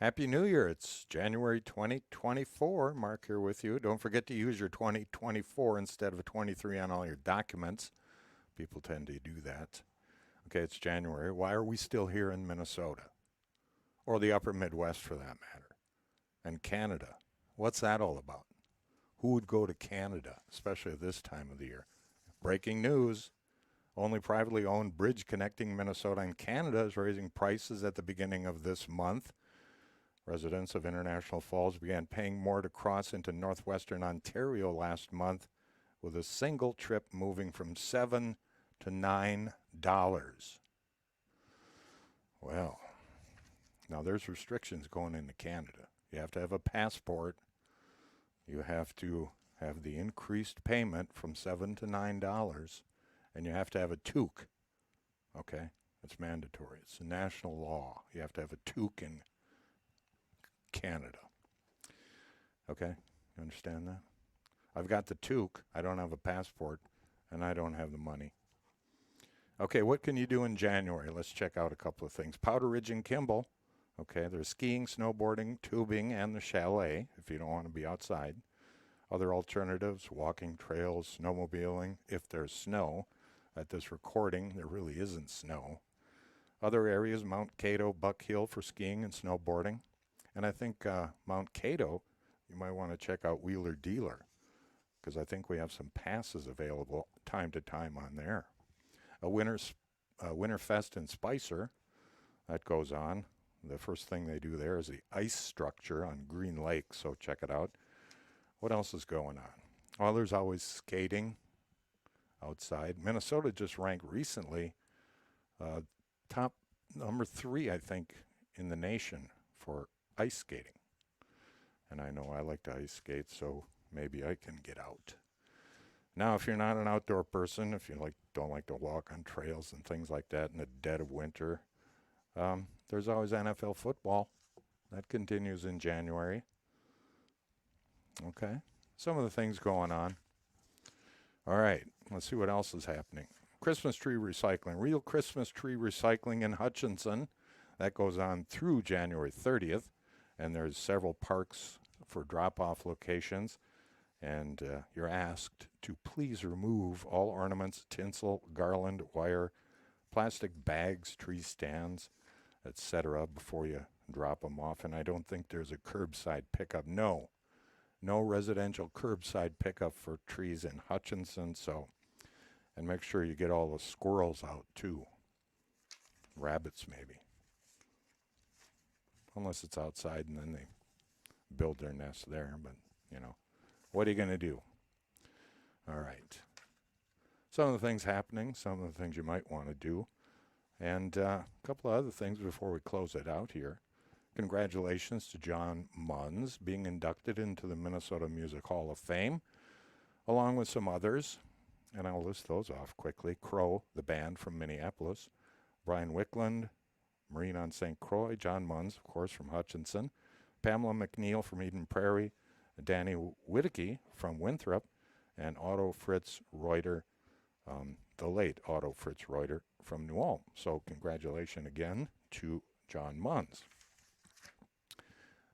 Happy New Year. It's January 2024. Mark here with you. Don't forget to use your 2024 instead of a 23 on all your documents. People tend to do that. Okay, it's January. Why are we still here in Minnesota? Or the upper Midwest for that matter? And Canada. What's that all about? Who would go to Canada, especially at this time of the year? Breaking news. Only privately owned bridge connecting Minnesota and Canada is raising prices at the beginning of this month. Residents of International Falls began paying more to cross into northwestern Ontario last month, with a single trip moving from $7 to $9. Well, now there's restrictions going into Canada. You have to have a passport. You have to have the increased payment from $7 to $9, and you have to have a toque. Okay, it's mandatory. It's a national law. You have to have a toque in Canada. Okay, you understand that? I've got the toque. I don't have a passport, and I don't have the money. Okay, what can you do in January? Let's check out a couple of things. Powder Ridge and Kimball. Okay, there's skiing, snowboarding, tubing, and the chalet if you don't want to be outside. Other alternatives, walking trails, snowmobiling, if there's snow. At this recording, there really isn't snow. Other areas, Mount Cato, Buck Hill for skiing and snowboarding. And I think Mount Cato, you might want to check out Wheeler Dealer, because I think we have some passes available time to time on there. A Winterfest in Spicer, that goes on. The first thing they do there is the ice structure on Green Lake, so check it out. What else is going on? Well, there's always skating outside. Minnesota just ranked recently top number 3, I think, in the nation for ice skating. And I know I like to ice skate, so maybe I can get out. Now, if you're not an outdoor person, if you don't like to walk on trails and things like that in the dead of winter, there's always NFL football. That continues in January. Okay, some of the things going on. All right, let's see what else is happening. Christmas tree recycling. Real Christmas tree recycling in Hutchinson. That goes on through January 30th. And there's several parks for drop-off locations. And you're asked to please remove all ornaments, tinsel, garland, wire, plastic bags, tree stands, etc. before you drop them off. And I don't think there's a curbside pickup. No residential curbside pickup for trees in Hutchinson. So, and make sure you get all the squirrels out too. Rabbits maybe. Unless it's outside and then they build their nest there. But, what are you going to do? All right. Some of the things happening, some of the things you might want to do, and a couple of other things before we close it out here. Congratulations to John Munns being inducted into the Minnesota Music Hall of Fame, along with some others, and I'll list those off quickly. Crow, the band from Minneapolis, Brian Wickland, Marine on St. Croix, John Munns, of course, from Hutchinson, Pamela McNeil from Eden Prairie, Danny Whittaky from Winthrop, and Otto Fritz Reuter, the late Otto Fritz Reuter from New Ulm. So congratulations again to John Munns.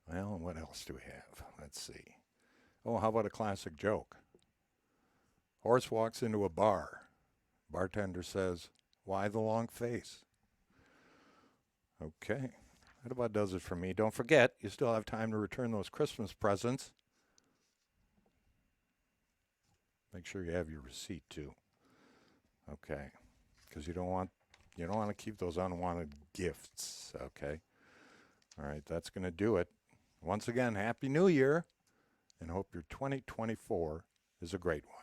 Well, what else do we have? Let's see. Oh, how about a classic joke? Horse walks into a bar. Bartender says, "Why the long face?" Okay, that about does it for me. Don't forget, you still have time to return those Christmas presents. Make sure you have your receipt too. Okay, because you don't want to keep those unwanted gifts. Okay, all right, that's going to do it. Once again, Happy New Year, and hope your 2024 is a great one.